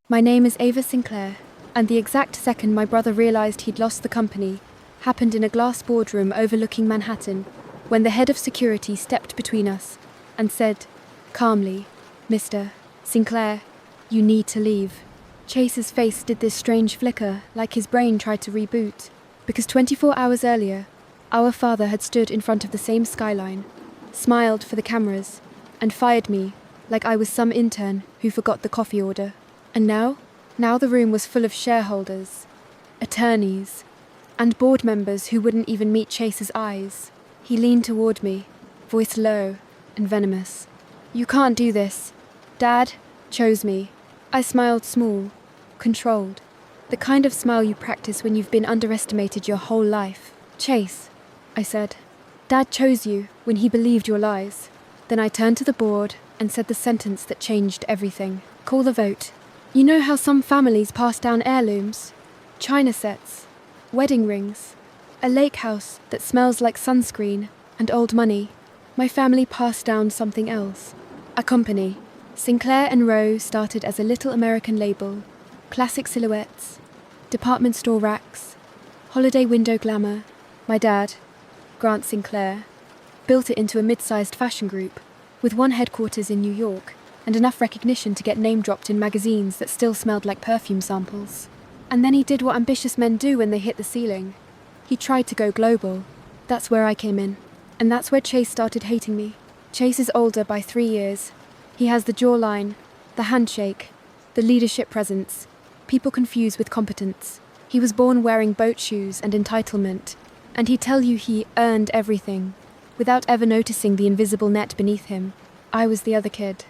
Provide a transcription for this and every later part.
My name is Ava Sinclair, and the exact second my brother realized he'd lost the company happened in a glass boardroom overlooking Manhattan, when the head of security stepped between us and said, calmly, "Mr. Sinclair, you need to leave." Chase's face did this strange flicker, like his brain tried to reboot, because 24 hours earlier, our father had stood in front of the same skyline, smiled for the cameras, and fired me like I was some intern who forgot the coffee order. And now the room was full of shareholders, attorneys, and board members who wouldn't even meet Chase's eyes. He leaned toward me, voice low and venomous. "You can't do this. Dad chose me." I smiled small, controlled, the kind of smile you practice when you've been underestimated your whole life. "Chase," I said, "Dad chose you when he believed your lies." Then I turned to the board and said the sentence that changed everything. "Call the vote. You know how some families pass down heirlooms, china sets, wedding rings, a lake house that smells like sunscreen and old money? My family passed down something else. A company. Sinclair and Rowe started as a little American label. Classic silhouettes, department store racks, holiday window glamour. My dad, Grant Sinclair, built it into a mid-sized fashion group, with one headquarters in New York, and enough recognition to get name-dropped in magazines that still smelled like perfume samples. And then he did what ambitious men do when they hit the ceiling. He tried to go global. That's where I came in. And that's where Chase started hating me. Chase is older by 3 years. He has the jawline, the handshake, the leadership presence, people confuse with competence. He was born wearing boat shoes and entitlement, and he'd tell you he earned everything, without ever noticing the invisible net beneath him. I was the other kid,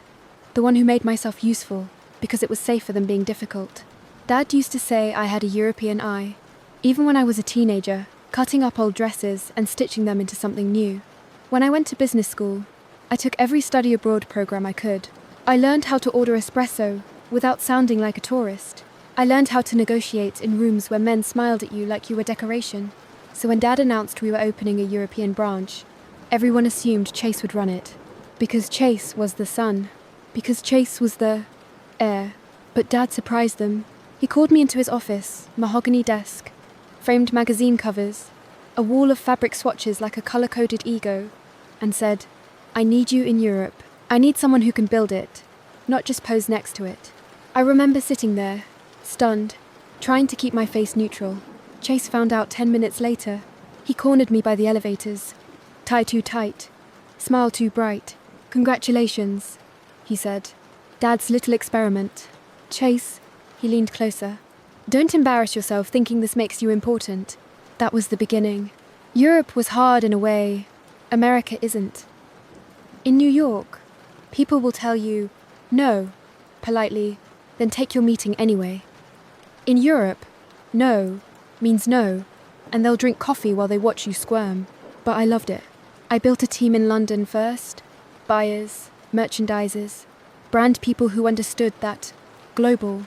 the one who made myself useful, because it was safer than being difficult. Dad used to say I had a European eye, even when I was a teenager, cutting up old dresses and stitching them into something new. When I went to business school, I took every study abroad program I could. I learned how to order espresso without sounding like a tourist. I learned how to negotiate in rooms where men smiled at you like you were decoration. So when Dad announced we were opening a European branch, everyone assumed Chase would run it. Because Chase was the son. Because Chase was the heir. But Dad surprised them. He called me into his office, mahogany desk, framed magazine covers, a wall of fabric swatches like a color-coded ego, and said, "I need you in Europe. I need someone who can build it, not just pose next to it." I remember sitting there, stunned, trying to keep my face neutral. Chase found out 10 minutes later. He cornered me by the elevators. "Tie too tight. Smile too bright. Congratulations," he said. "Dad's little experiment. Chase," he leaned closer, "don't embarrass yourself thinking this makes you important. That was the beginning. Europe was hard in a way. America isn't. In New York, people will tell you, 'No,' politely, then take your meeting anyway. In Europe, 'No' means no, and they'll drink coffee while they watch you squirm. But I loved it. I built a team in London first. Buyers, merchandisers, brand people who understood that global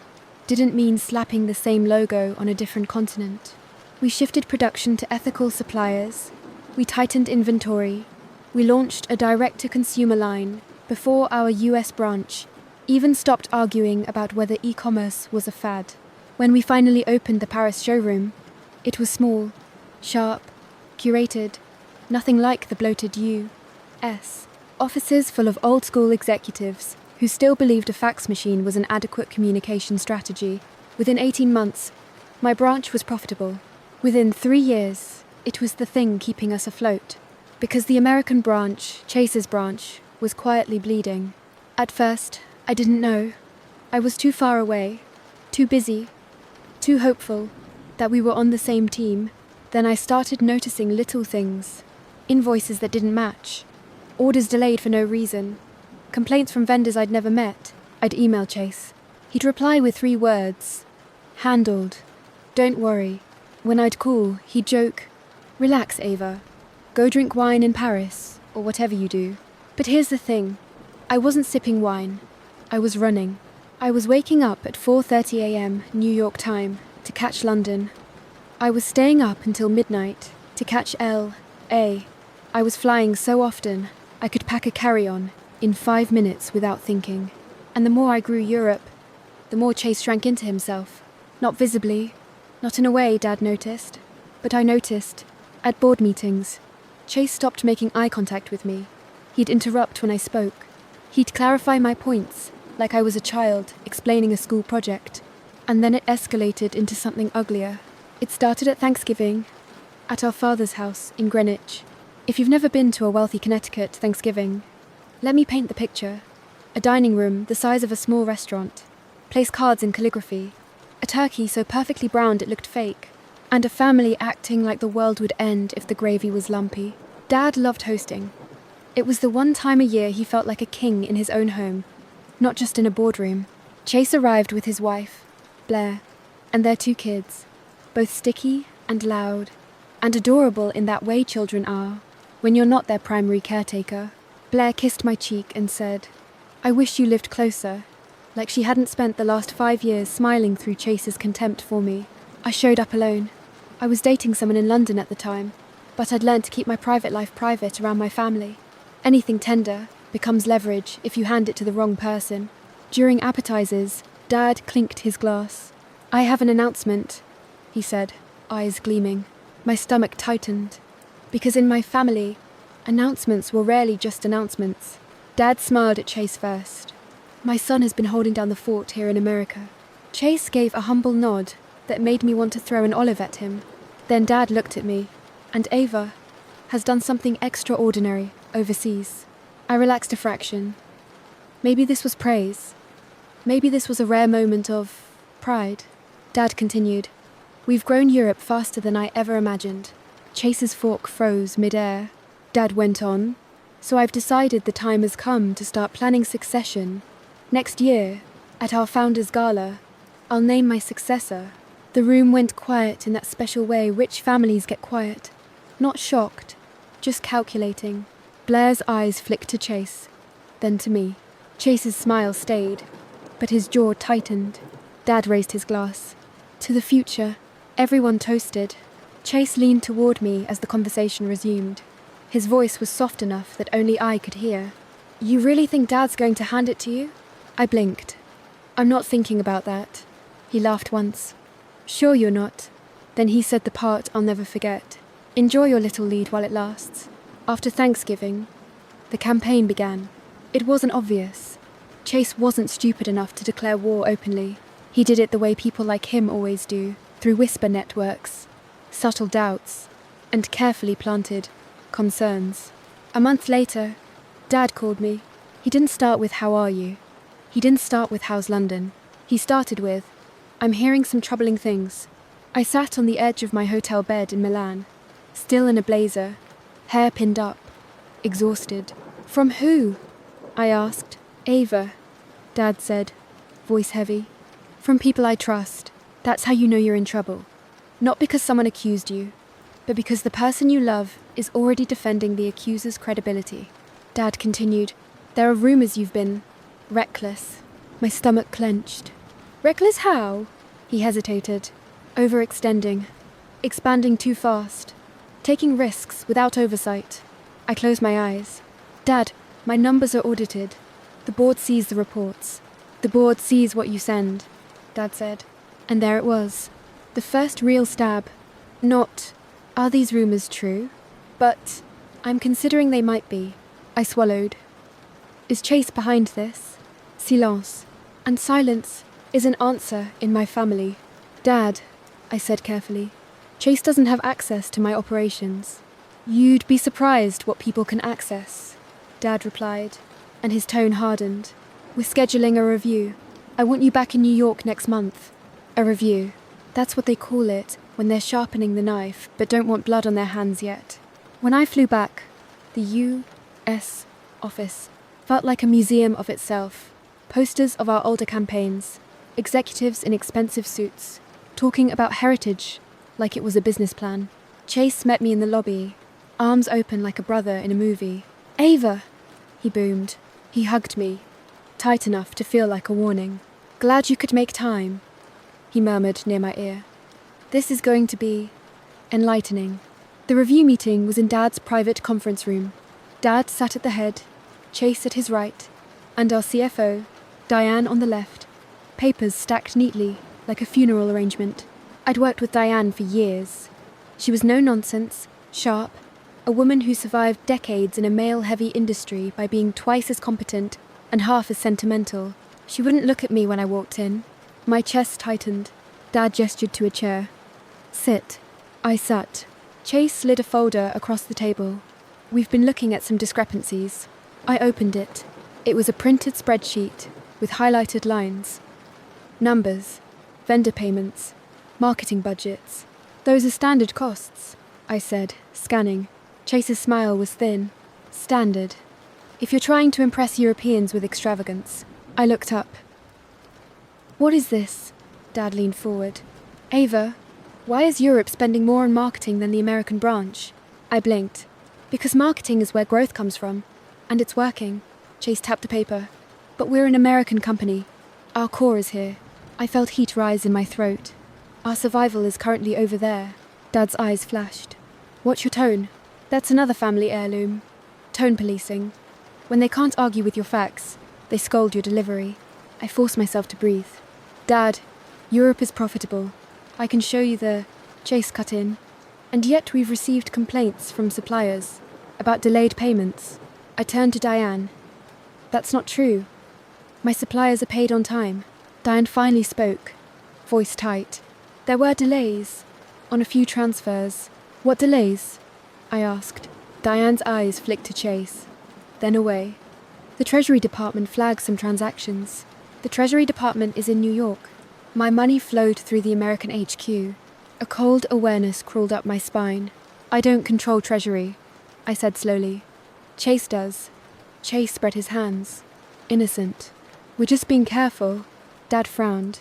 didn't mean slapping the same logo on a different continent. We shifted production to ethical suppliers. We tightened inventory. We launched a direct-to-consumer line before our US branch even stopped arguing about whether e-commerce was a fad. When we finally opened the Paris showroom, it was small, sharp, curated, nothing like the bloated U.S. Offices full of old-school executives who still believed a fax machine was an adequate communication strategy. Within 18 months, my branch was profitable. Within 3 years, it was the thing keeping us afloat. Because the American branch, Chase's branch, was quietly bleeding. At first, I didn't know. I was too far away, too busy, too hopeful that we were on the same team. Then I started noticing little things. Invoices that didn't match. Orders delayed for no reason. Complaints from vendors I'd never met. I'd email Chase. He'd reply with 3 words. "Handled. Don't worry." When I'd call, he'd joke, "Relax, Ava. Go drink wine in Paris, or whatever you do." But here's the thing. I wasn't sipping wine. I was running. I was waking up at 4:30 a.m. New York time to catch London. I was staying up until midnight to catch L.A. I was flying so often I could pack a carry-on in 5 minutes without thinking. And the more I grew Europe, the more Chase shrank into himself. Not visibly, not in a way Dad noticed, but I noticed. At board meetings, Chase stopped making eye contact with me. He'd interrupt when I spoke. He'd clarify my points, like I was a child explaining a school project. And then it escalated into something uglier. It started at Thanksgiving, at our father's house in Greenwich. If you've never been to a wealthy Connecticut Thanksgiving, let me paint the picture. A dining room the size of a small restaurant. Place cards in calligraphy. A turkey so perfectly browned it looked fake. And a family acting like the world would end if the gravy was lumpy. Dad loved hosting. It was the one time a year he felt like a king in his own home, not just in a boardroom. Chase arrived with his wife, Blair, and their 2 kids, both sticky and loud, and adorable in that way children are, when you're not their primary caretaker. Blair kissed my cheek and said, "I wish you lived closer," like she hadn't spent the last 5 years smiling through Chase's contempt for me. I showed up alone. I was dating someone in London at the time, but I'd learned to keep my private life private around my family. Anything tender becomes leverage if you hand it to the wrong person. During appetizers, Dad clinked his glass. "I have an announcement," he said, eyes gleaming. My stomach tightened, because in my family, announcements were rarely just announcements. Dad smiled at Chase first. "My son has been holding down the fort here in America." Chase gave a humble nod that made me want to throw an olive at him. Then Dad looked at me, and Ava has done something extraordinary overseas. I relaxed a fraction. Maybe this was praise. Maybe this was a rare moment of pride. Dad continued, "We've grown Europe faster than I ever imagined." Chase's fork froze mid-air. Dad went on, "So I've decided the time has come to start planning succession. Next year, at our founder's gala, I'll name my successor." The room went quiet in that special way rich families get quiet. Not shocked, just calculating. Blair's eyes flicked to Chase, then to me. Chase's smile stayed, but his jaw tightened. Dad raised his glass. "To the future." Everyone toasted. Chase leaned toward me as the conversation resumed. His voice was soft enough that only I could hear. "You really think Dad's going to hand it to you?" I blinked. "I'm not thinking about that." He laughed once. "Sure you're not." Then he said the part I'll never forget. "Enjoy your little lead while it lasts." After Thanksgiving, the campaign began. It wasn't obvious. Chase wasn't stupid enough to declare war openly. He did it the way people like him always do, through whisper networks, subtle doubts, and carefully planted concerns. A month later, Dad called me. He didn't start with "How are you?" He didn't start with "How's London?" He started with, "I'm hearing some troubling things." I sat on the edge of my hotel bed in Milan, still in a blazer, hair pinned up, exhausted. "From who?" I asked. "Ava," Dad said, voice heavy. "From people I trust. That's how you know you're in trouble. Not because someone accused you, but because the person you love is already defending the accuser's credibility." Dad continued, "There are rumors you've been reckless." My stomach clenched. "Reckless how?" He hesitated. "Overextending. Expanding too fast. Taking risks without oversight." I closed my eyes. "Dad, my numbers are audited. The board sees the reports. The board sees what you send," Dad said. And there it was. The first real stab. Not, "Are these rumors true?" but, "I'm considering they might be." I swallowed. Is Chase behind this? Silence. And silence is an answer in my family. "Dad," I said carefully, "Chase doesn't have access to my operations." "You'd be surprised what people can access," Dad replied, and his tone hardened. "We're scheduling a review. I want you back in New York next month." A review. That's what they call it when they're sharpening the knife but don't want blood on their hands yet. When I flew back, the U.S. office felt like a museum of itself. Posters of our older campaigns, executives in expensive suits, talking about heritage like it was a business plan. Chase met me in the lobby, arms open like a brother in a movie. "Ava!" he boomed. He hugged me, tight enough to feel like a warning. "Glad you could make time," he murmured near my ear. "This is going to be enlightening." The review meeting was in Dad's private conference room. Dad sat at the head, Chase at his right, and our CFO, Diane, on the left. Papers stacked neatly, like a funeral arrangement. I'd worked with Diane for years. She was no nonsense, sharp, a woman who survived decades in a male-heavy industry by being twice as competent and half as sentimental. She wouldn't look at me when I walked in. My chest tightened. Dad gestured to a chair. Sit. I sat. Chase slid a folder across the table. We've been looking at some discrepancies. I opened it. It was a printed spreadsheet with highlighted lines. Numbers, vendor payments, marketing budgets. Those are standard costs, I said, scanning. Chase's smile was thin. Standard. If you're trying to impress Europeans with extravagance. I looked up. What is this? Dad leaned forward. Ava, why is Europe spending more on marketing than the American branch? I blinked. Because marketing is where growth comes from. And it's working. Chase tapped the paper. But we're an American company. Our core is here. I felt heat rise in my throat. Our survival is currently over there. Dad's eyes flashed. Watch your tone. That's another family heirloom. Tone policing. When they can't argue with your facts, they scold your delivery. I force myself to breathe. Dad, Europe is profitable. I can show you the... Chase cut in. And yet we've received complaints from suppliers about delayed payments. I turned to Diane. That's not true. My suppliers are paid on time. Diane finally spoke, voice tight. There were delays on a few transfers. What delays? I asked. Diane's eyes flicked to Chase, then away. The Treasury Department flagged some transactions. The Treasury Department is in New York. My money flowed through the American HQ. A cold awareness crawled up my spine. I don't control Treasury, I said slowly. Chase does. Chase spread his hands. Innocent. We're just being careful. Dad frowned.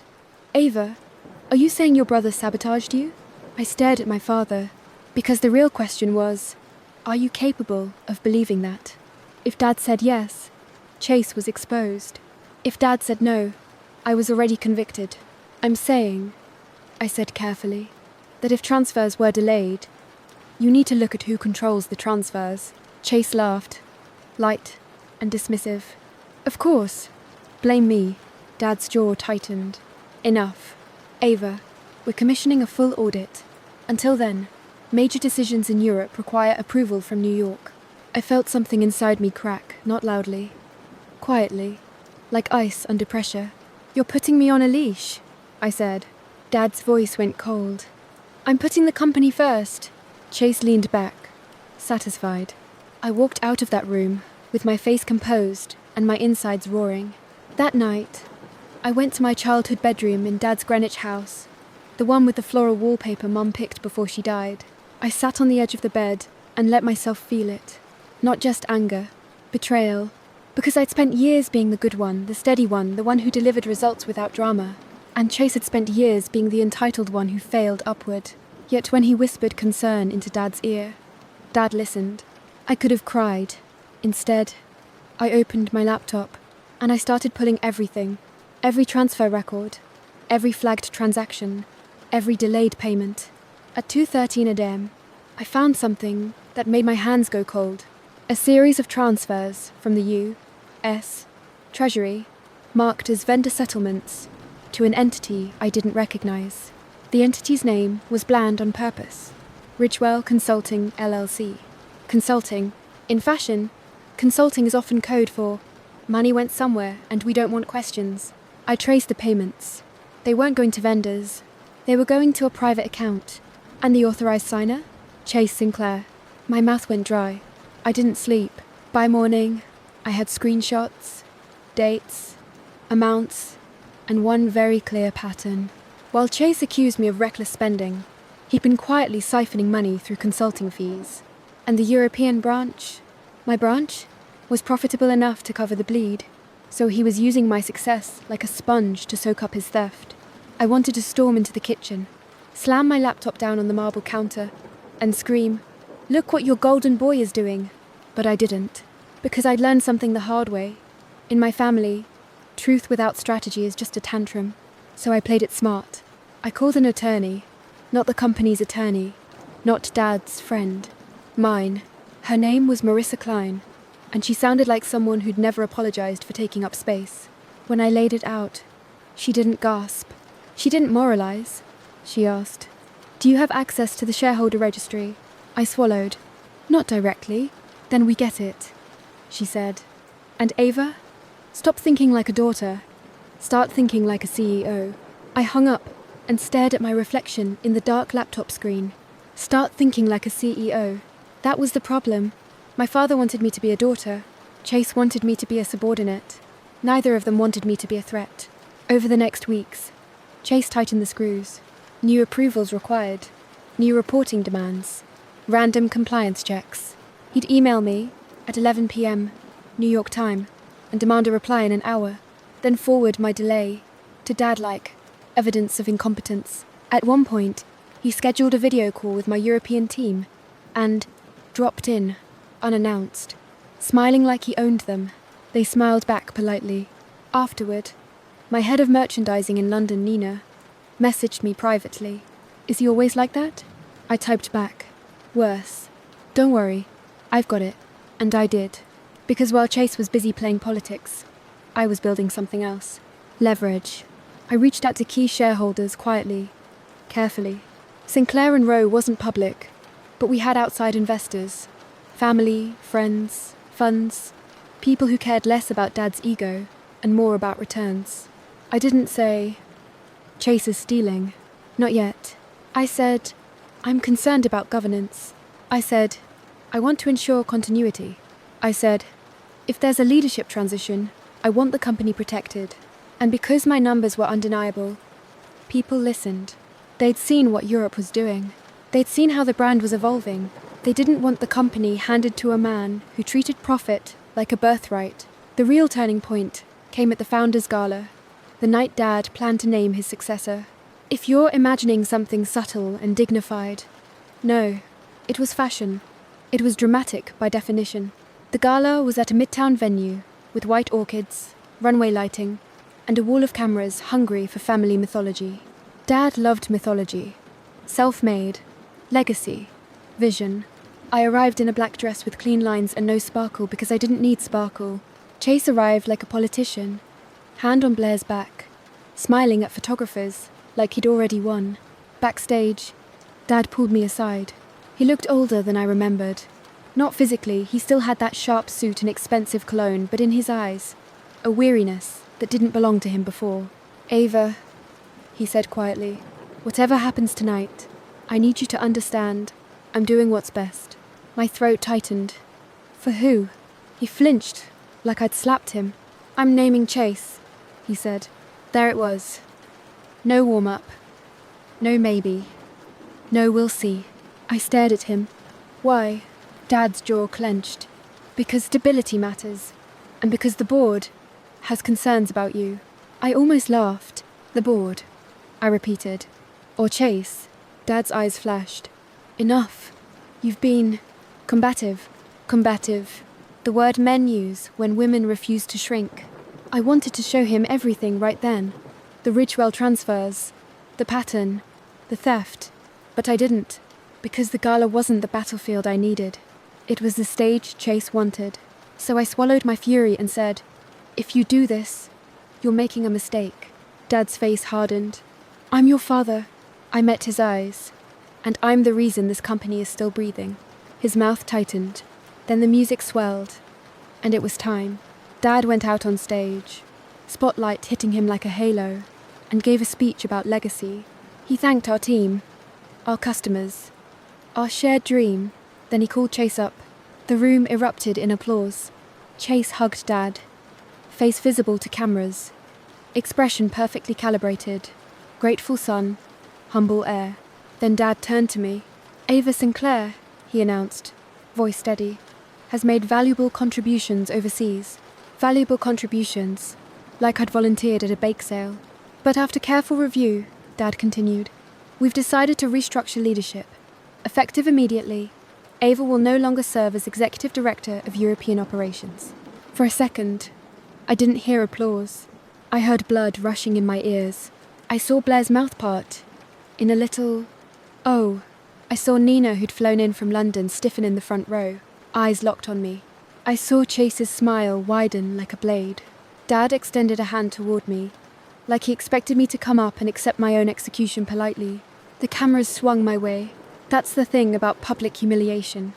Ava, are you saying your brother sabotaged you? I stared at my father, because the real question was, are you capable of believing that? If Dad said yes, Chase was exposed. If Dad said no, I was already convicted. I'm saying, I said carefully, that if transfers were delayed, you need to look at who controls the transfers. Chase laughed, light and dismissive. Of course. Blame me. Dad's jaw tightened. Enough. Ava, we're commissioning a full audit. Until then, major decisions in Europe require approval from New York. I felt something inside me crack, not loudly. Quietly, like ice under pressure. You're putting me on a leash, I said. Dad's voice went cold. I'm putting the company first. Chase leaned back, satisfied. I walked out of that room, with my face composed and my insides roaring. That night, I went to my childhood bedroom in Dad's Greenwich house, the one with the floral wallpaper Mum picked before she died. I sat on the edge of the bed and let myself feel it. Not just anger, betrayal, because I'd spent years being the good one, the steady one, the one who delivered results without drama. And Chase had spent years being the entitled one who failed upward. Yet when he whispered concern into Dad's ear, Dad listened. I could have cried. Instead, I opened my laptop and I started pulling everything. Every transfer record, every flagged transaction, every delayed payment. At 2:13 a.m., I found something that made my hands go cold. A series of transfers from the U.S. Treasury, marked as vendor settlements, to an entity I didn't recognize. The entity's name was bland on purpose. Ridgewell Consulting, LLC. Consulting. In fashion, consulting is often code for money went somewhere and we don't want questions. I traced the payments. They weren't going to vendors. They were going to a private account. And the authorized signer? Chase Sinclair. My mouth went dry. I didn't sleep. By morning, I had screenshots, dates, amounts, and one very clear pattern. While Chase accused me of reckless spending, he'd been quietly siphoning money through consulting fees. And the European branch, my branch, was profitable enough to cover the bleed. So he was using my success like a sponge to soak up his theft. I wanted to storm into the kitchen, slam my laptop down on the marble counter, and scream, "Look what your golden boy is doing." But I didn't, because I'd learned something the hard way. In my family, truth without strategy is just a tantrum. So I played it smart. I called an attorney, not the company's attorney, not Dad's friend, mine. Her name was Marissa Klein, and she sounded like someone who'd never apologized for taking up space. When I laid it out, She didn't gasp. She didn't moralize. She asked, "Do you have access to the shareholder registry?" I swallowed. "Not directly." "Then we get it," she said. "And Ava? Stop thinking like a daughter. Start thinking like a CEO." I hung up and stared at my reflection in the dark laptop screen. Start thinking like a CEO. That was the problem. My father wanted me to be a daughter. Chase wanted me to be a subordinate. Neither of them wanted me to be a threat. Over the next weeks, Chase tightened the screws. New approvals required. New reporting demands. Random compliance checks. He'd email me at 11 p.m. New York time and demand a reply in an hour. Then forward my delay to Dad-like evidence of incompetence. At one point, he scheduled a video call with my European team and dropped in, unannounced, smiling like he owned them. They smiled back politely. Afterward, my head of merchandising in London, Nina, messaged me privately. "Is he always like that?" I typed back, "Worse. Don't worry, I've got it." And I did. Because while Chase was busy playing politics, I was building something else. Leverage. I reached out to key shareholders quietly, carefully. Sinclair and Rowe wasn't public, but we had outside investors. Family, friends, funds, people who cared less about Dad's ego and more about returns. I didn't say, "Chase is stealing." Not yet. I said, "I'm concerned about governance." I said, "I want to ensure continuity." I said, "If there's a leadership transition, I want the company protected." And because my numbers were undeniable, people listened. They'd seen what Europe was doing. They'd seen how the brand was evolving. They didn't want the company handed to a man who treated profit like a birthright. The real turning point came at the founders' gala, the night Dad planned to name his successor. If you're imagining something subtle and dignified, no, it was fashion. It was dramatic by definition. The gala was at a midtown venue with white orchids, runway lighting, and a wall of cameras hungry for family mythology. Dad loved mythology. Self-made, legacy, vision. I arrived in a black dress with clean lines and no sparkle because I didn't need sparkle. Chase arrived like a politician, hand on Blair's back, smiling at photographers like he'd already won. Backstage, Dad pulled me aside. He looked older than I remembered. Not physically, he still had that sharp suit and expensive cologne, but in his eyes, a weariness that didn't belong to him before. "Ava," he said quietly, "whatever happens tonight, I need you to understand I'm doing what's best." My throat tightened. For who? He flinched, like I'd slapped him. "I'm naming Chase," he said. There it was. No warm-up. No maybe. No we'll see. I stared at him. Why? Dad's jaw clenched. Because stability matters. And because the board has concerns about you. I almost laughed. The board, I repeated. Or Chase. Dad's eyes flashed. Enough. You've been combative. Combative. The word men use when women refuse to shrink. I wanted to show him everything right then. The Ridgewell transfers. The pattern. The theft. But I didn't. Because the gala wasn't the battlefield I needed. It was the stage Chase wanted. So I swallowed my fury and said, "If you do this, you're making a mistake." Dad's face hardened. "I'm your father." I met his eyes. And I'm the reason this company is still breathing. His mouth tightened. Then the music swelled. And it was time. Dad went out on stage, spotlight hitting him like a halo, and gave a speech about legacy. He thanked our team, our customers, our shared dream. Then he called Chase up. The room erupted in applause. Chase hugged Dad, face visible to cameras, expression perfectly calibrated, grateful son, humble heir. Then Dad turned to me. "Ava Sinclair," he announced, voice steady, "has made valuable contributions overseas. Valuable contributions, like I'd volunteered at a bake sale. But after careful review," Dad continued, "we've decided to restructure leadership. Effective immediately, Ava will no longer serve as Executive Director of European Operations." For a second, I didn't hear applause. I heard blood rushing in my ears. I saw Blair's mouth part, in a little, "Oh." I saw Nina, who'd flown in from London, stiffen in the front row, eyes locked on me. I saw Chase's smile widen like a blade. Dad extended a hand toward me, like he expected me to come up and accept my own execution politely. The cameras swung my way. That's the thing about public humiliation.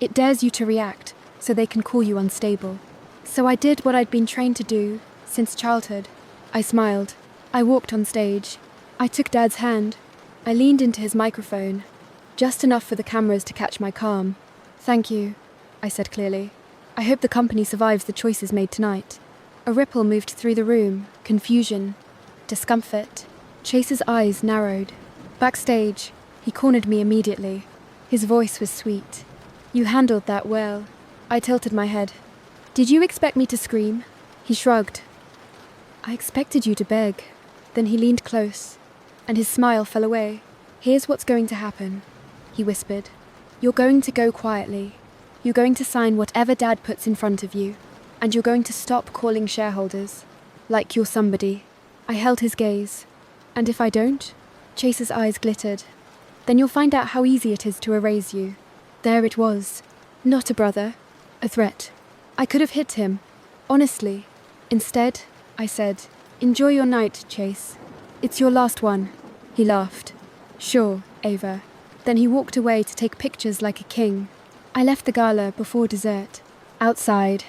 It dares you to react, so they can call you unstable. So I did what I'd been trained to do since childhood. I smiled. I walked on stage. I took Dad's hand. I leaned into his microphone, just enough for the cameras to catch my calm. "Thank you," I said clearly. "I hope the company survives the choices made tonight." A ripple moved through the room, confusion, discomfort. Chase's eyes narrowed. Backstage, he cornered me immediately. His voice was sweet. "You handled that well." I tilted my head. "Did you expect me to scream?" He shrugged. "I expected you to beg." Then he leaned close, and his smile fell away. "Here's what's going to happen," he whispered. "You're going to go quietly. You're going to sign whatever Dad puts in front of you, and you're going to stop calling shareholders like you're somebody." I held his gaze. "And if I don't?" Chase's eyes glittered. "Then you'll find out how easy it is to erase you." There it was. Not a brother. A threat. I could have hit him. Honestly. Instead, I said, "Enjoy your night, Chase. It's your last one." He laughed. "Sure, Ava." Then he walked away to take pictures like a king. I left the gala before dessert. Outside,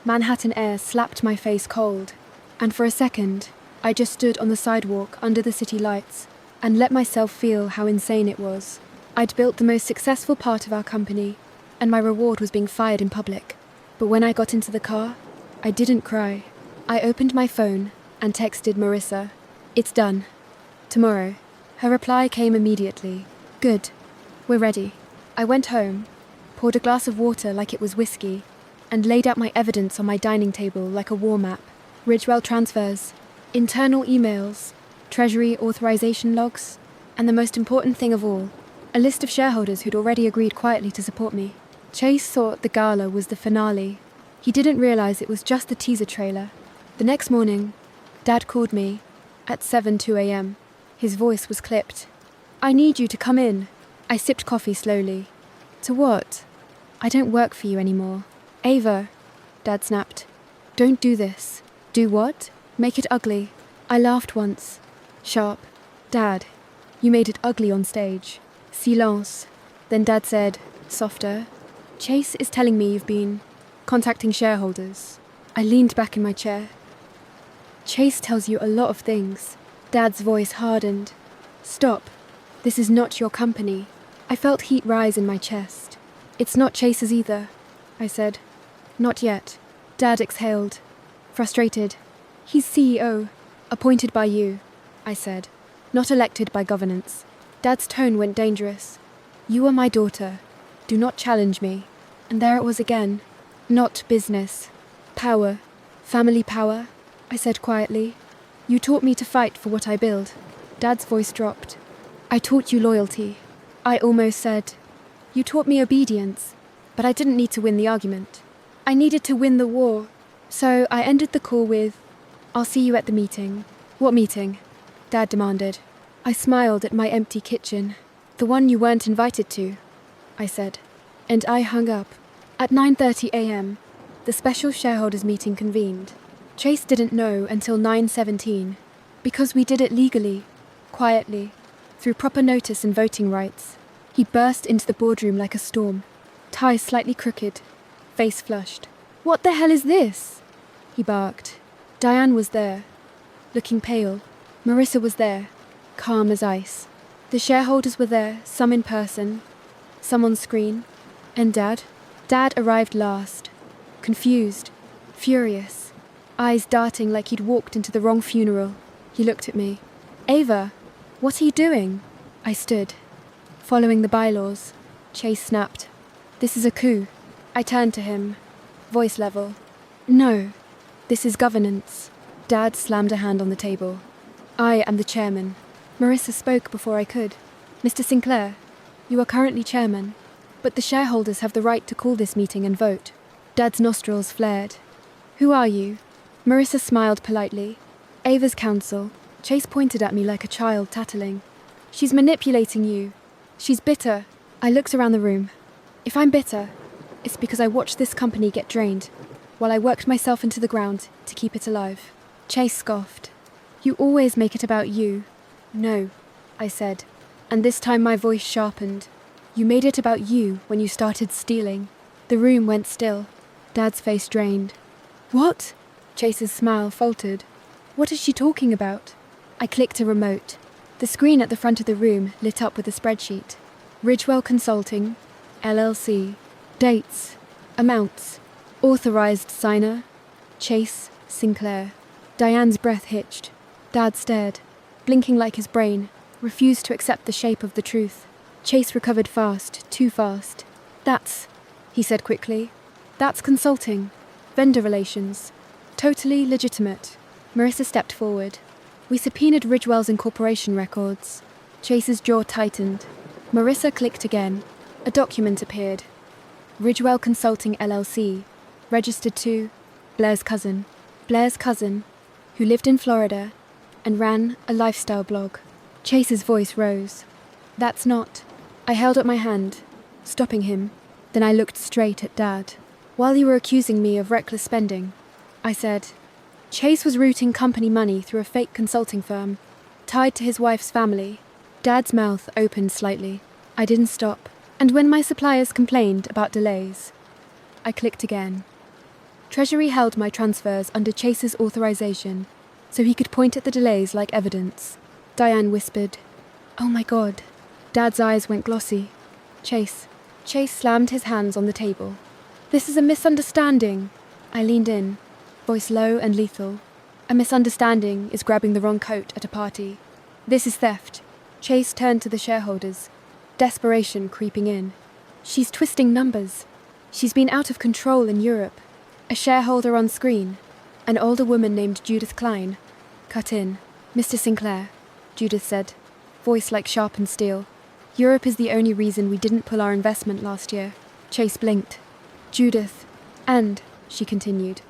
Manhattan air slapped my face cold, and for a second, I just stood on the sidewalk under the city lights and let myself feel how insane it was. I'd built the most successful part of our company, and my reward was being fired in public. But when I got into the car, I didn't cry. I opened my phone and texted Marissa, "It's done. Tomorrow." Her reply came immediately. "Good. We're ready." I went home, poured a glass of water like it was whiskey, and laid out my evidence on my dining table like a war map. Ridgewell transfers, internal emails, treasury authorization logs, and the most important thing of all, a list of shareholders who'd already agreed quietly to support me. Chase thought the gala was the finale. He didn't realize it was just the teaser trailer. The next morning, Dad called me at 7:02 a.m. His voice was clipped. "I need you to come in." I sipped coffee slowly. "To what?" "I don't work for you anymore." "Ava," Dad snapped. "Don't do this." "Do what?" "Make it ugly." I laughed once. Sharp. "Dad, you made it ugly on stage." Silence. Then Dad said, softer, "Chase is telling me you've been contacting shareholders." I leaned back in my chair. "Chase tells you a lot of things." Dad's voice hardened. "Stop. This is not your company." I felt heat rise in my chest. "It's not Chase's either," I said. "Not yet." Dad exhaled. Frustrated. "He's CEO. Appointed by you," I said. "Not elected by governance." Dad's tone went dangerous. "You are my daughter. Do not challenge me." And there it was again. Not business. Power. Family power, I said quietly. "You taught me to fight for what I build." Dad's voice dropped. "I taught you loyalty." I almost said, "You taught me obedience." But I didn't need to win the argument. I needed to win the war. So I ended the call with, "I'll see you at the meeting." "What meeting?" Dad demanded. I smiled at my empty kitchen. "The one you weren't invited to," I said. And I hung up. At 9:30 a.m., the special shareholders meeting convened. Chase didn't know until 9:17, because we did it legally, quietly, through proper notice and voting rights. He burst into the boardroom like a storm, tie slightly crooked, face flushed. "What the hell is this?" he barked. Diane was there, looking pale. Marissa was there, calm as ice. The shareholders were there, some in person, some on screen. And Dad? Dad arrived last, confused, furious, eyes darting like he'd walked into the wrong funeral. He looked at me. "Ava, what are you doing?" I stood, following the bylaws. Chase snapped. "This is a coup." I turned to him, voice level. "No, this is governance." Dad slammed a hand on the table. "I am the chairman." Marissa spoke before I could. "Mr. Sinclair, you are currently chairman, but the shareholders have the right to call this meeting and vote." Dad's nostrils flared. "Who are you?" Marissa smiled politely. "Ava's counsel." Chase pointed at me like a child tattling. "She's manipulating you. She's bitter." I looked around the room. If I'm bitter, it's because I watched this company get drained, while I worked myself into the ground to keep it alive. Chase scoffed. You always make it about you. No, I said, and this time my voice sharpened. You made it about you when you started stealing. The room went still. Dad's face drained. What? Chase's smile faltered. What is she talking about? I clicked a remote. The screen at the front of the room lit up with a spreadsheet. Ridgewell Consulting, LLC. Dates. Amounts. Authorized signer. Chase Sinclair. Diane's breath hitched. Dad stared, blinking like his brain, refused to accept the shape of the truth. Chase recovered fast, too fast. That's, he said quickly, that's consulting. Vendor relations. Totally legitimate. Marissa stepped forward. We subpoenaed Ridgewell's incorporation records. Chase's jaw tightened. Marissa clicked again. A document appeared. Ridgewell Consulting LLC, registered to Blair's cousin, who lived in Florida and ran a lifestyle blog. Chase's voice rose. That's not. I held up my hand, stopping him. Then I looked straight at Dad. While you were accusing me of reckless spending, I said, Chase was routing company money through a fake consulting firm, tied to his wife's family. Dad's mouth opened slightly. I didn't stop. And when my suppliers complained about delays, I clicked again. Treasury held my transfers under Chase's authorization, so he could point at the delays like evidence. Diane whispered, Oh my God. Dad's eyes went glossy. Chase slammed his hands on the table. This is a misunderstanding. I leaned in, voice low and lethal. A misunderstanding is grabbing the wrong coat at a party. This is theft. Chase turned to the shareholders, desperation creeping in. She's twisting numbers. She's been out of control in Europe. A shareholder on screen, an older woman named Judith Klein, cut in. Mr. Sinclair, Judith said, voice like sharpened steel. Europe is the only reason we didn't pull our investment last year. Chase blinked. Judith, and, she continued,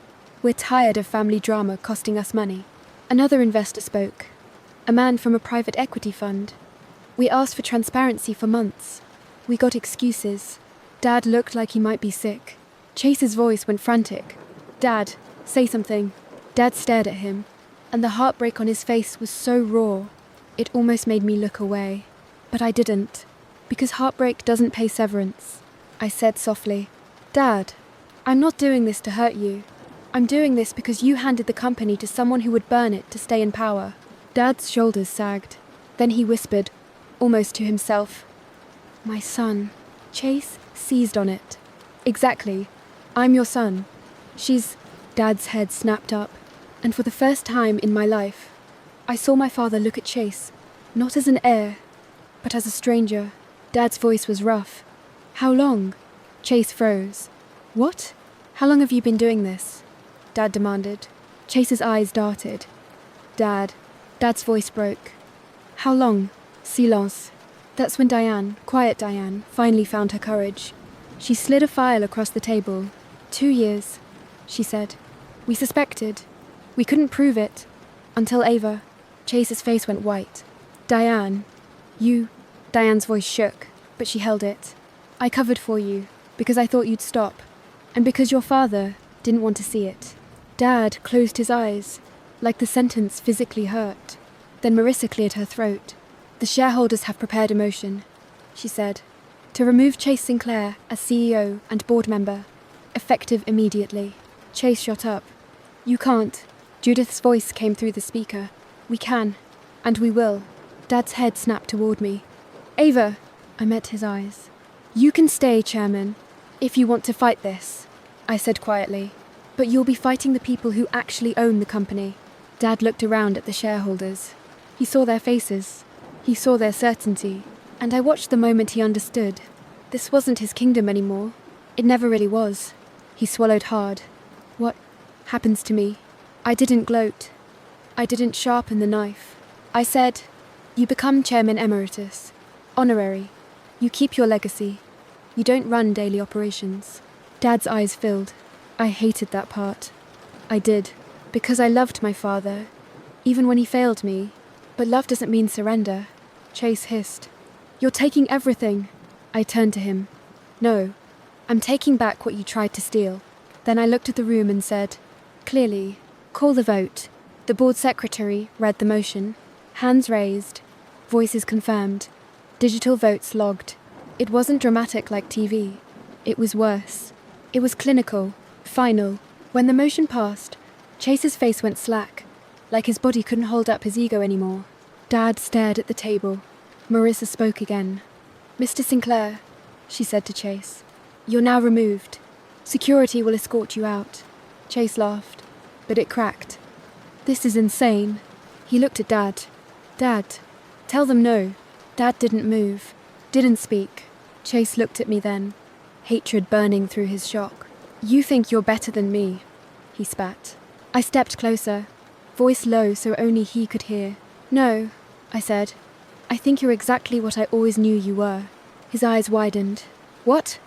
we're tired of family drama costing us money. Another investor spoke, a man from a private equity fund. We asked for transparency for months. We got excuses. Dad looked like he might be sick. Chase's voice went frantic. Dad, say something. Dad stared at him, and the heartbreak on his face was so raw, it almost made me look away. But I didn't, because heartbreak doesn't pay severance. I said softly, Dad, I'm not doing this to hurt you. I'm doing this because you handed the company to someone who would burn it to stay in power. Dad's shoulders sagged. Then he whispered, almost to himself, My son. Chase seized on it. Exactly. I'm your son. She's... Dad's head snapped up, and for the first time in my life, I saw my father look at Chase, not as an heir, but as a stranger. Dad's voice was rough. How long? Chase froze. What? How long have you been doing this? Dad demanded. Chase's eyes darted. Dad's voice broke. How long? Silence. That's when Diane, quiet Diane, finally found her courage. She slid a file across the table. 2 years, she said. We suspected. We couldn't prove it. Until Ava. Chase's face went white. Diane, you... Diane's voice shook, but she held it. I covered for you, because I thought you'd stop. And because your father didn't want to see it. Dad closed his eyes, like the sentence physically hurt. Then Marissa cleared her throat. The shareholders have prepared a motion, she said, to remove Chase Sinclair as CEO and board member, effective immediately. Chase shot up. You can't. Judith's voice came through the speaker. We can, and we will. Dad's head snapped toward me. Ava, I met his eyes. You can stay, Chairman, if you want to fight this, I said quietly. But you'll be fighting the people who actually own the company. Dad looked around at the shareholders. He saw their faces. He saw their certainty. And I watched the moment he understood. This wasn't his kingdom anymore. It never really was. He swallowed hard. What happens to me? I didn't gloat. I didn't sharpen the knife. I said, you become Chairman Emeritus. Honorary. You keep your legacy. You don't run daily operations. Dad's eyes filled. I hated that part. I did. Because I loved my father. Even when he failed me. But love doesn't mean surrender. Chase hissed. You're taking everything. I turned to him. No. I'm taking back what you tried to steal. Then I looked at the room and said, clearly, call the vote. The board secretary read the motion. Hands raised. Voices confirmed. Digital votes logged. It wasn't dramatic like TV. It was worse. It was clinical. Final. When the motion passed, Chase's face went slack, like his body couldn't hold up his ego anymore. Dad stared at the table. Marissa spoke again. "Mr. Sinclair," she said to Chase, "you're now removed. Security will escort you out." Chase laughed, but it cracked. "This is insane." He looked at Dad. "Dad, tell them no." Dad didn't move, didn't speak. Chase looked at me then, hatred burning through his shock. "You think you're better than me," he spat. I stepped closer, voice low so only he could hear. "No," I said. "I think you're exactly what I always knew you were." His eyes widened. "What?"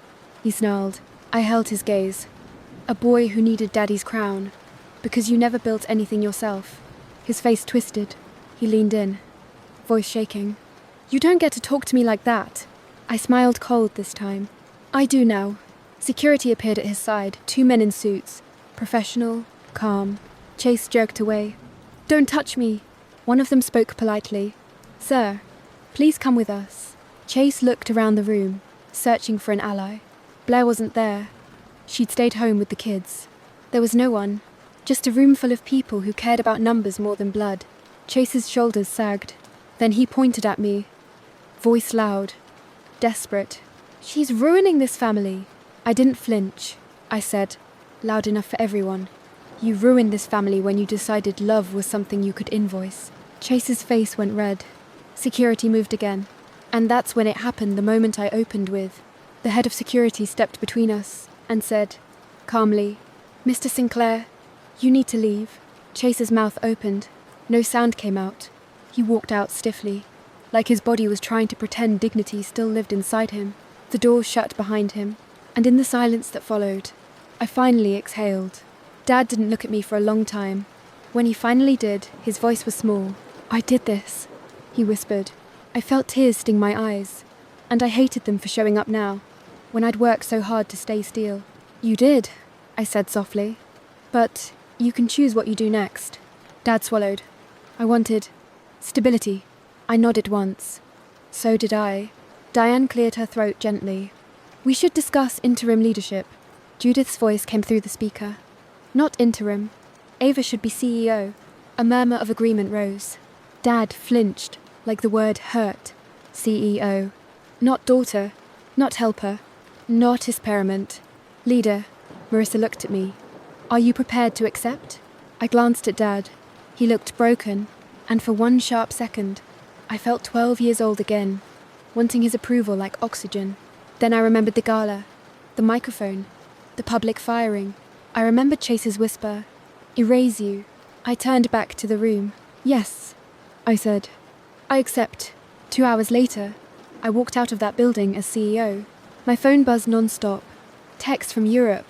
he snarled. I held his gaze. "A boy who needed Daddy's crown, because you never built anything yourself." His face twisted. He leaned in, voice shaking. "You don't get to talk to me like that." I smiled cold this time. "I do now." Security appeared at his side, 2 men in suits. Professional, calm. Chase jerked away. "Don't touch me." One of them spoke politely. "Sir, please come with us." Chase looked around the room, searching for an ally. Blair wasn't there. She'd stayed home with the kids. There was no one, just a room full of people who cared about numbers more than blood. Chase's shoulders sagged. Then he pointed at me, voice loud, desperate. "She's ruining this family." I didn't flinch. I said, loud enough for everyone, "You ruined this family when you decided love was something you could invoice." Chase's face went red. Security moved again. And that's when it happened, the moment I opened with. The head of security stepped between us and said, calmly, "Mr. Sinclair, you need to leave." Chase's mouth opened. No sound came out. He walked out stiffly, like his body was trying to pretend dignity still lived inside him. The door shut behind him, and in the silence that followed, I finally exhaled. Dad didn't look at me for a long time. When he finally did, his voice was small. "I did this," he whispered. I felt tears sting my eyes, and I hated them for showing up now, when I'd worked so hard to stay still. "You did," I said softly, "but you can choose what you do next." Dad swallowed. "I wanted stability." I nodded once. So did I. Diane cleared her throat gently. "We should discuss interim leadership." Judith's voice came through the speaker. "Not interim. Ava should be CEO." A murmur of agreement rose. Dad flinched, like the word hurt. CEO. Not daughter. Not helper. Not experiment. Leader. Marissa looked at me. "Are you prepared to accept?" I glanced at Dad. He looked broken, and for one sharp second, I felt 12 years old again, wanting his approval like oxygen. Then I remembered the gala, the microphone, the public firing. I remembered Chase's whisper, "Erase you." I turned back to the room. "Yes," I said. "I accept." 2 hours later, I walked out of that building as CEO. My phone buzzed non-stop. Texts from Europe,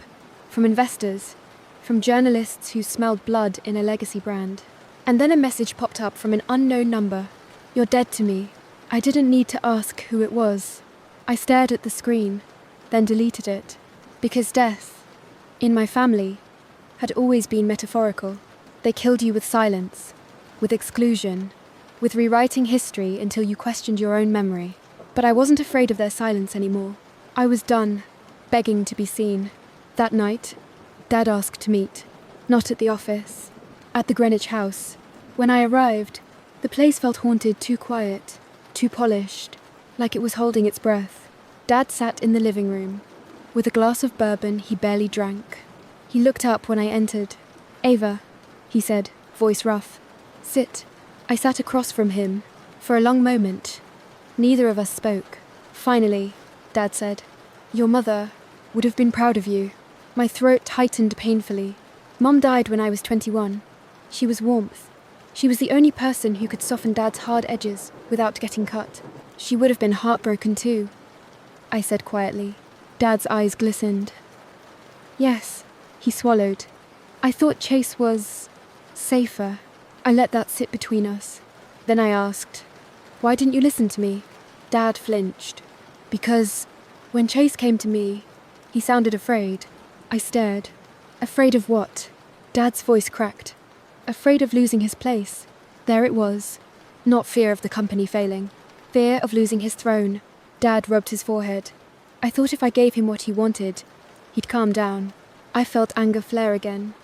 from investors, from journalists who smelled blood in a legacy brand. And then a message popped up from an unknown number. "You're dead to me." I didn't need to ask who it was. I stared at the screen, then deleted it. Because death, in my family, had always been metaphorical. They killed you with silence, with exclusion, with rewriting history until you questioned your own memory. But I wasn't afraid of their silence anymore. I was done, begging to be seen. That night, Dad asked to meet. Not at the office, at the Greenwich house. When I arrived, the place felt haunted, too quiet, too polished, like it was holding its breath. Dad sat in the living room, with a glass of bourbon he barely drank. He looked up when I entered. "Ava," he said, voice rough. "Sit." I sat across from him. For a long moment, neither of us spoke. Finally, Dad said, "Your mother would have been proud of you." My throat tightened painfully. Mom died when I was 21. She was warmth. She was the only person who could soften Dad's hard edges without getting cut. She would have been heartbroken too, I said quietly. Dad's eyes glistened. "Yes," he swallowed. "I thought Chase was safer." I let that sit between us. Then I asked, "Why didn't you listen to me?" Dad flinched. "Because when Chase came to me, he sounded afraid." I stared. "Afraid of what?" Dad's voice cracked. afraid of losing his place. There it was. Not fear of the company failing. Fear of losing his throne. Dad rubbed his forehead. I thought if I gave him what he wanted, he'd calm down. I felt anger flare again.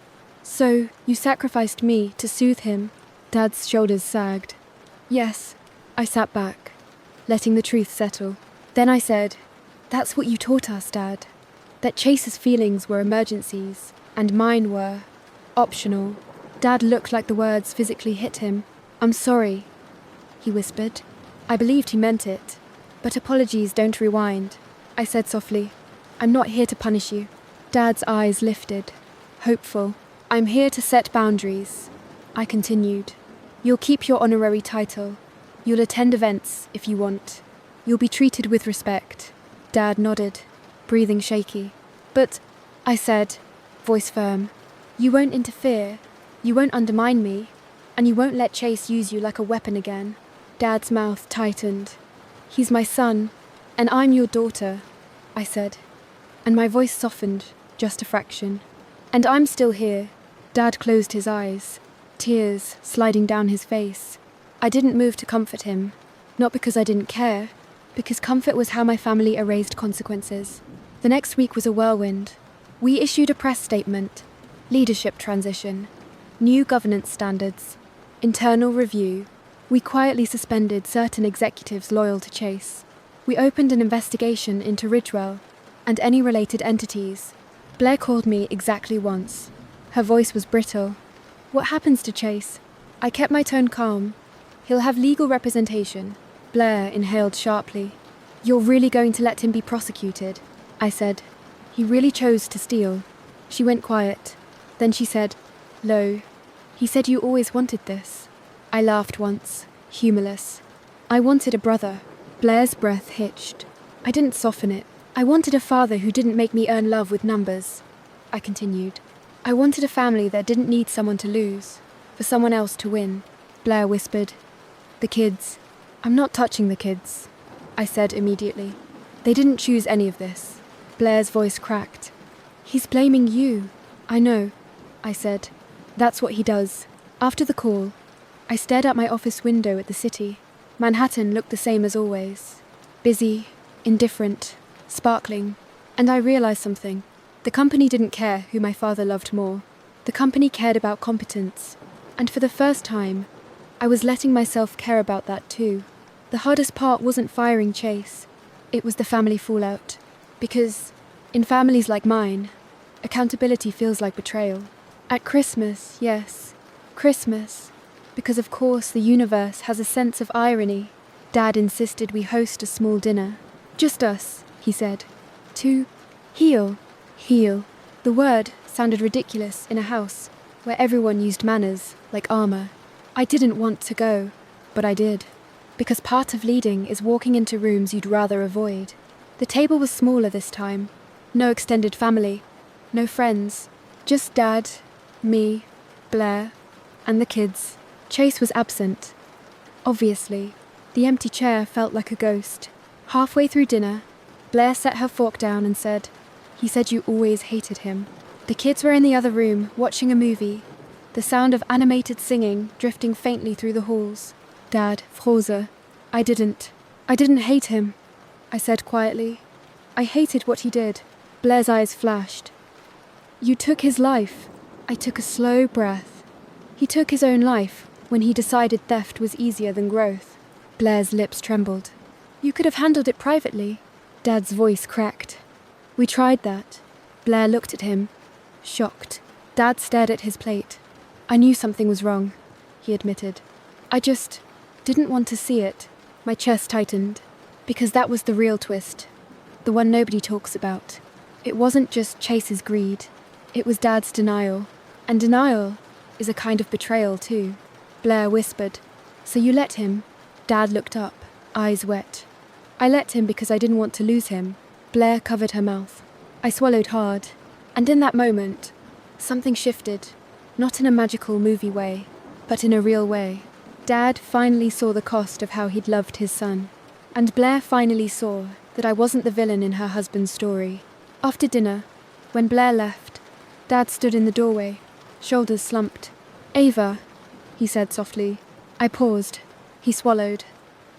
So, you sacrificed me to soothe him? Dad's shoulders sagged. Yes. I sat back, letting the truth settle. Then I said, that's what you taught us, Dad. That Chase's feelings were emergencies, and mine were optional. Dad looked like the words physically hit him. I'm sorry, he whispered. I believed he meant it. But apologies don't rewind, I said softly. I'm not here to punish you. Dad's eyes lifted, hopeful. I'm here to set boundaries, I continued. You'll keep your honorary title. You'll attend events if you want. You'll be treated with respect. Dad nodded, breathing shaky. But, I said, voice firm, you won't interfere, you won't undermine me, and you won't let Chase use you like a weapon again. Dad's mouth tightened. He's my son, and I'm your daughter, I said, and my voice softened just a fraction. And I'm still here. Dad closed his eyes, tears sliding down his face. I didn't move to comfort him, not because I didn't care, because comfort was how my family erased consequences. The next week was a whirlwind. We issued a press statement, leadership transition, new governance standards, internal review. We quietly suspended certain executives loyal to Chase. We opened an investigation into Ridgewell and any related entities. Blair called me exactly once. Her voice was brittle. What happens to Chase? I kept my tone calm. He'll have legal representation. Blair inhaled sharply. You're really going to let him be prosecuted? I said. He really chose to steal. She went quiet. Then she said, low, he said you always wanted this. I laughed once, humorless. I wanted a brother. Blair's breath hitched. I didn't soften it. I wanted a father who didn't make me earn love with numbers. I continued. I wanted a family that didn't need someone to lose, for someone else to win. Blair whispered. The kids. I'm not touching the kids, I said immediately. They didn't choose any of this. Blair's voice cracked. He's blaming you. I know, I said. That's what he does. After the call, I stared out my office window at the city. Manhattan looked the same as always. Busy, indifferent, sparkling. And I realized something. The company didn't care who my father loved more. The company cared about competence. And for the first time, I was letting myself care about that too. The hardest part wasn't firing Chase. It was the family fallout. Because, in families like mine, accountability feels like betrayal. At Christmas, yes, Christmas. Because of course the universe has a sense of irony. Dad insisted we host a small dinner. Just us, he said. To heal. Heal. The word sounded ridiculous in a house where everyone used manners like armor. I didn't want to go, but I did. Because part of leading is walking into rooms you'd rather avoid. The table was smaller this time. No extended family. No friends. Just Dad, me, Blair, and the kids. Chase was absent. Obviously, the empty chair felt like a ghost. Halfway through dinner, Blair set her fork down and said, he said you always hated him. The kids were in the other room, watching a movie. The sound of animated singing drifting faintly through the halls. Dad, Froze. I didn't hate him, I said quietly. I hated what he did. Blair's eyes flashed. You took his life. I took a slow breath. He took his own life when he decided theft was easier than growth. Blair's lips trembled. You could have handled it privately. Dad's voice cracked. We tried that. Blair looked at him, shocked. Dad stared at his plate. I knew something was wrong, he admitted. I just didn't want to see it. My chest tightened, because that was the real twist, the one nobody talks about. It wasn't just Chase's greed. It was Dad's denial. And denial is a kind of betrayal too. Blair whispered, so you let him? Dad looked up, eyes wet. I let him because I didn't want to lose him. Blair covered her mouth. I swallowed hard. And in that moment, something shifted. Not in a magical movie way, but in a real way. Dad finally saw the cost of how he'd loved his son. And Blair finally saw that I wasn't the villain in her husband's story. After dinner, when Blair left, Dad stood in the doorway, shoulders slumped. Ava, he said softly. I paused. He swallowed.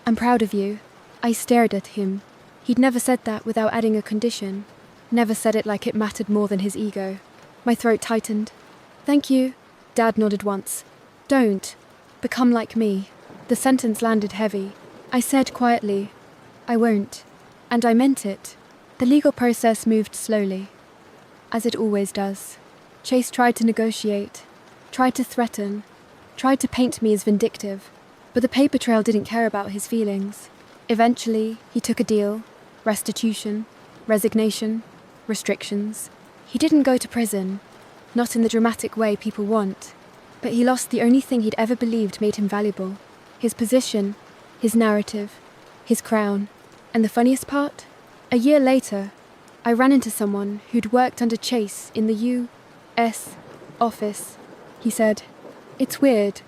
I'm proud of you. I stared at him. He'd never said that without adding a condition. Never said it like it mattered more than his ego. My throat tightened. Thank you. Dad nodded once. Don't. Become like me. The sentence landed heavy. I said quietly, I won't. And I meant it. The legal process moved slowly, as it always does. Chase tried to negotiate, tried to threaten, tried to paint me as vindictive, but the paper trail didn't care about his feelings. Eventually, he took a deal, restitution, resignation, restrictions. He didn't go to prison, not in the dramatic way people want, but he lost the only thing he'd ever believed made him valuable. His position, his narrative, his crown. And the funniest part? A year later, I ran into someone who'd worked under Chase in the U.S. office. He said, It's weird.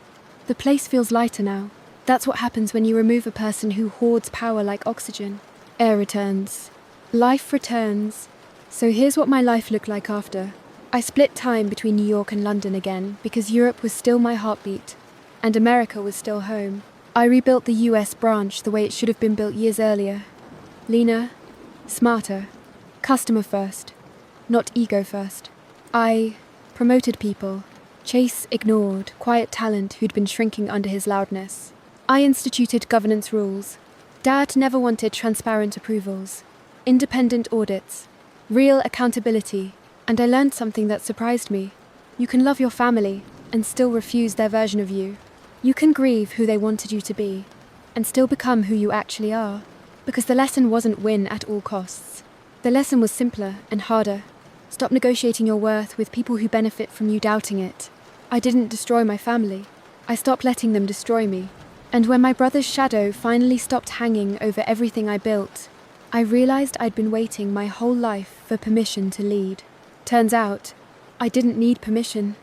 The place feels lighter now. That's what happens when you remove a person who hoards power like oxygen. Air returns. Life returns. So here's what my life looked like after. I split time between New York and London again because Europe was still my heartbeat, and America was still home. I rebuilt the US branch the way it should have been built years earlier. Leaner, smarter, customer first, not ego first. I promoted people. Chase ignored quiet talent who'd been shrinking under his loudness. I instituted governance rules. Dad never wanted transparent approvals, independent audits, real accountability, and I learned something that surprised me. You can love your family and still refuse their version of you. You can grieve who they wanted you to be and still become who you actually are. Because the lesson wasn't win at all costs. The lesson was simpler and harder. Stop negotiating your worth with people who benefit from you doubting it. I didn't destroy my family. I stopped letting them destroy me. And when my brother's shadow finally stopped hanging over everything I built, I realized I'd been waiting my whole life for permission to lead. Turns out, I didn't need permission.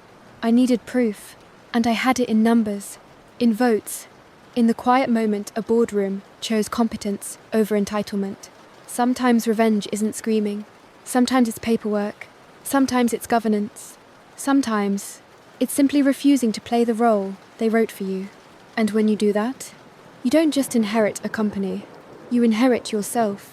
I needed proof. And I had it in numbers, in votes. In the quiet moment, a boardroom chose competence over entitlement. Sometimes revenge isn't screaming. Sometimes it's paperwork. Sometimes it's governance. Sometimes it's simply refusing to play the role they wrote for you. And when you do that, you don't just inherit a company. You inherit yourself.